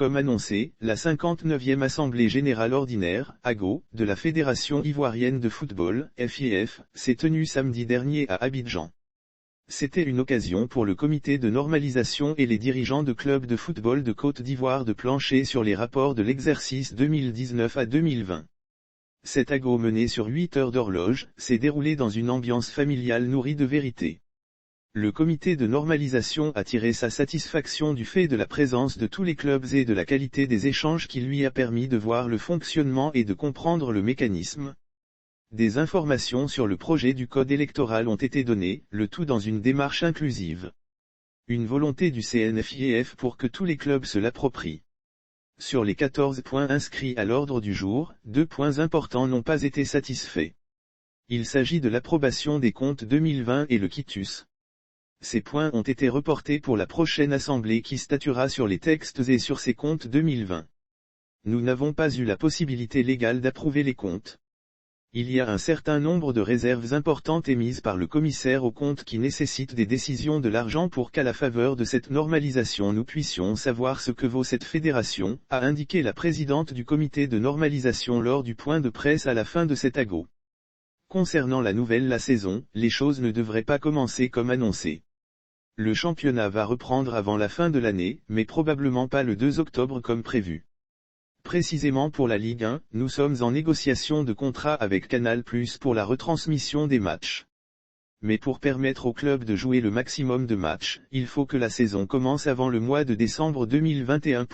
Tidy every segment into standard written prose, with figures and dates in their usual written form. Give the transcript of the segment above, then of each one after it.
Comme annoncé, la 59e Assemblée Générale Ordinaire, AGO, de la Fédération Ivoirienne de Football, FIF, s'est tenue samedi dernier à Abidjan. C'était une occasion pour le comité de normalisation et les dirigeants de clubs de football de Côte d'Ivoire de plancher sur les rapports de l'exercice 2019 à 2020. Cette AGO menée sur 8 heures d'horloge, s'est déroulée dans une ambiance familiale nourrie de vérité. Le comité de normalisation a tiré sa satisfaction du fait de la présence de tous les clubs et de la qualité des échanges qui lui a permis de voir le fonctionnement et de comprendre le mécanisme. Des informations sur le projet du code électoral ont été données, le tout dans une démarche inclusive. Une volonté du CNFIF pour que tous les clubs se l'approprient. Sur les 14 points inscrits à l'ordre du jour, 2 points importants n'ont pas été satisfaits. Il s'agit de l'approbation des comptes 2020 et le quitus. Ces points ont été reportés pour la prochaine assemblée qui statuera sur les textes et sur ces comptes 2020. Nous n'avons pas eu la possibilité légale d'approuver les comptes. Il y a un certain nombre de réserves importantes émises par le commissaire aux comptes qui nécessitent des décisions de l'argent pour qu'à la faveur de cette normalisation nous puissions savoir ce que vaut cette fédération, a indiqué la présidente du comité de normalisation lors du point de presse à la fin de cette AGO. Concernant la saison, les choses ne devraient pas commencer comme annoncé. Le championnat va reprendre avant la fin de l'année, mais probablement pas le 2 octobre comme prévu. Précisément pour la Ligue 1, nous sommes en négociation de contrat avec Canal+ pour la retransmission des matchs. Mais pour permettre au club de jouer le maximum de matchs, il faut que la saison commence avant le mois de décembre 2021.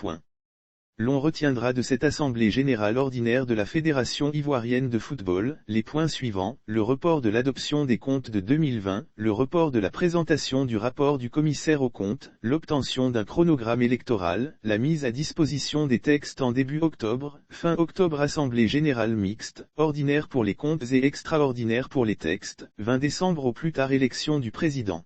L'on retiendra de cette Assemblée Générale Ordinaire de la Fédération Ivoirienne de Football, les points suivants, le report de l'adoption des comptes de 2020, le report de la présentation du rapport du commissaire aux comptes, l'obtention d'un chronogramme électoral, la mise à disposition des textes en début octobre, fin octobre Assemblée Générale Mixte, ordinaire pour les comptes et extraordinaire pour les textes, 20 décembre au plus tard élection du président.